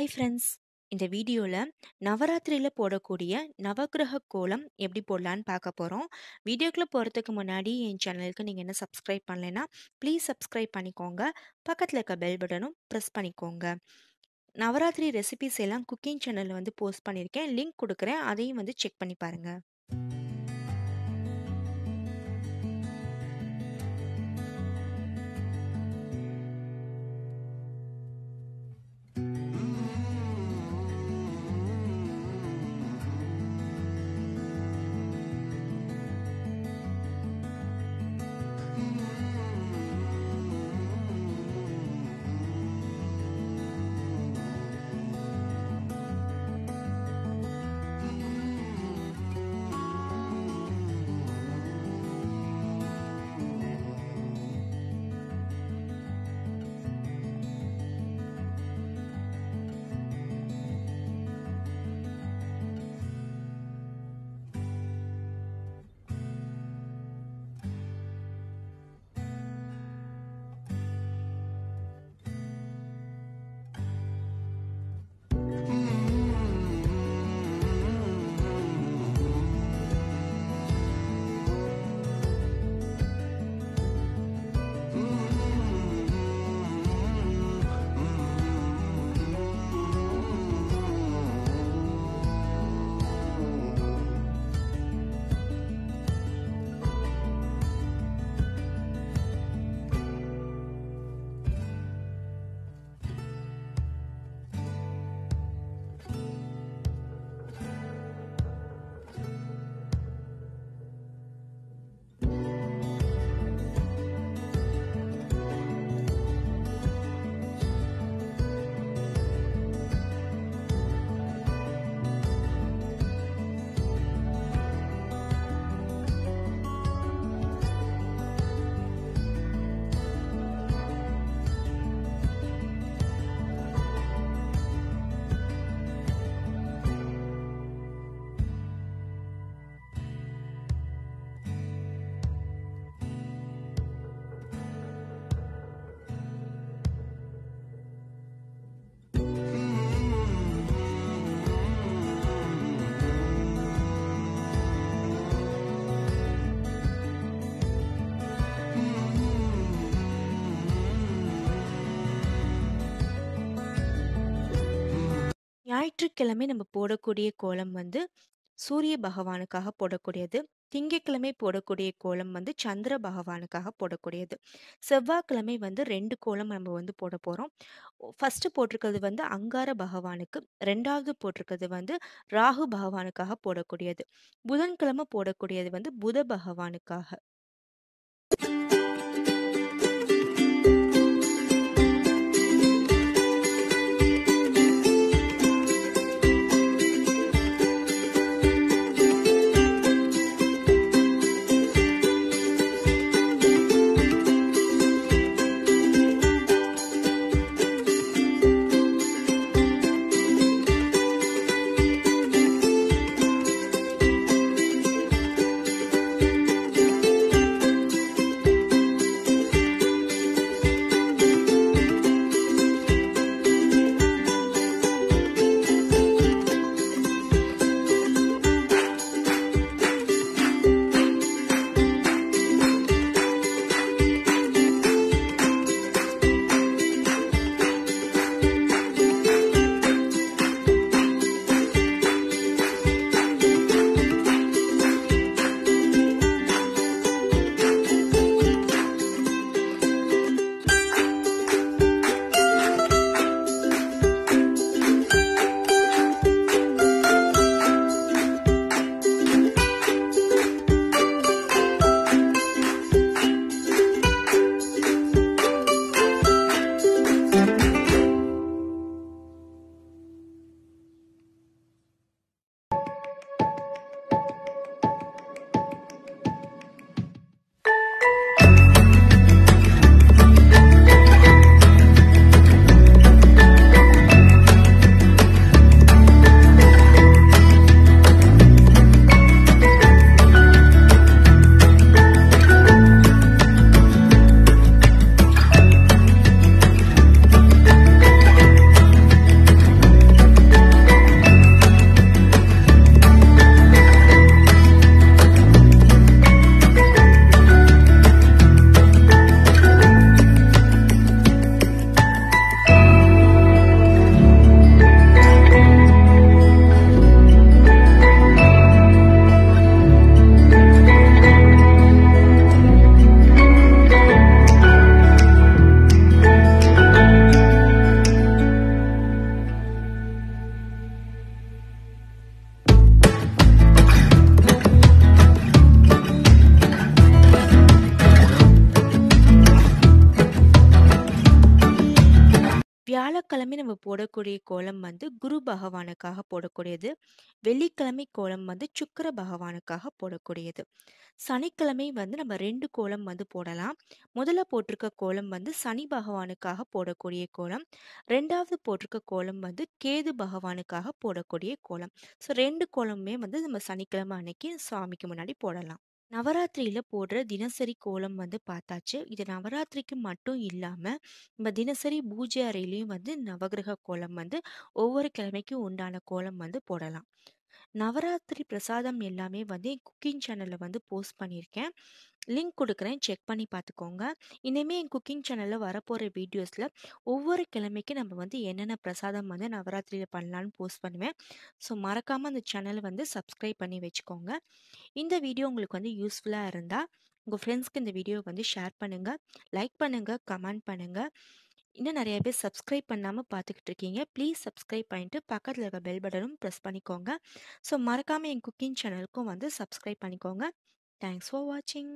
Hi friends. இந்த வீடியோல நவராத்திரியில போடக்கூடிய நவக்கிரக கோலம் எப்படி போடலான்னு பார்க்க போறோம். வீடியோக்குள்ள போறதுக்கு முன்னாடி என் சேனலுக்கு நீங்க என்ன சப்ஸ்கிரைப் பண்ணலைன்னா ப்ளீஸ் சப்ஸ்கிரைப் பண்ணிக்கோங்க. பக்கத்துல இருக்க பெல் பட்டனும் ப்ரெஸ் பண்ணிக்கோங்க. நவராத்திரி ரெசிபிஸ் எல்லாம் குக்கிங் சேனல்ல வந்து போஸ்ட் பண்ணியிருக்கேன். லிங்க் கொடுக்குறேன். அதையும் வந்து செக் பண்ணி பாருங்க. ஞாயிற்றுக்கிழமை நம்ம போடக்கூடிய கோலம் வந்து சூரிய பகவானுக்காக போடக்கூடியது. திங்கட்கிழமை போடக்கூடிய கோலம் வந்து சந்திர பகவானுக்காக போடக்கூடியது. செவ்வாய்க்கிழமை வந்து 2 கோலம் நம்ம வந்து போட போறோம். ஃபர்ஸ்ட் போட்டிருக்கிறது வந்து அங்கார பகவானுக்கு, 2வது போட்டிருக்கிறது வந்து ராகு பகவானுக்காக போடக்கூடியது. புதன்கிழமை போடக்கூடியது வந்து புத பகவானுக்காக. வியாழக்கிழமை நம்ம போடக்கூடிய கோலம் வந்து குரு பகவானுக்காக போடக்கூடியது. வெள்ளிக்கிழமை கோலம் வந்து சுக்கிர பகவானுக்காக போடக்கூடியது. சனிக்கிழமை வந்து நம்ம 2 கோலம் வந்து போடலாம். முதல்ல போட்டிருக்க கோலம் வந்து சனி பகவானுக்காக போடக்கூடிய கோலம். 2வது போட்டிருக்க கோலம் வந்து கேது பகவானுக்காக போடக்கூடிய கோலம். ஸோ 2 கோலமுமே வந்து நம்ம சனிக்கிழமை அன்னைக்கு சாமிக்கு முன்னாடி போடலாம். நவராத்திரியில போடுற தினசரி கோலம் வந்து பார்த்தாச்சு. இது நவராத்திரிக்கு மட்டும் இல்லாம, நம்ம தினசரி பூஜை அறையிலயும் வந்து நவகிரக கோலம் வந்து ஒவ்வொரு கிழமைக்கும் உண்டான கோலம் வந்து போடலாம். நவராத்திரி பிரசாதம் எல்லாமே வந்து என் குக்கிங் சேனல்ல வந்து போஸ்ட் பண்ணியிருக்கேன். லிங்க் குடுக்குறேன். செக் பண்ணி பார்த்துக்கோங்க. இனிமே என் குக்கிங் சேனல்ல வரப்போற வீடியோஸ்ல ஒவ்வொரு கிழமைக்கு நம்ம வந்து என்னென்ன பிரசாதம் வந்து நவராத்திரியில பண்ணலான்னு போஸ்ட் பண்ணுவேன். ஸோ மறக்காம அந்த சேனல வந்து சப்ஸ்கிரைப் பண்ணி வச்சுக்கோங்க. இந்த வீடியோ உங்களுக்கு வந்து யூஸ்ஃபுல்லா இருந்தா, உங்க ஃப்ரெண்ட்ஸ்க்கு இந்த வீடியோவ வந்து ஷேர் பண்ணுங்க, லைக் பண்ணுங்க, கமெண்ட் பண்ணுங்க. இன்னும் நெறைய பேர் சப்ஸ்கிரைப் பண்ணாம பார்த்துக்கிட்டு இருக்கீங்க. ப்ளீஸ் சப்ஸ்கிரைப் பண்ணிட்டு பக்கத்துல இருக்க பெல் பட்டனும் பிரஸ் பண்ணிக்கோங்க. ஸோ மறக்காம என் குக்கிங் சேனலுக்கும் வந்து சப்ஸ்கிரைப் பண்ணிக்கோங்க. தேங்க்ஸ் ஃபார் வாட்சிங்.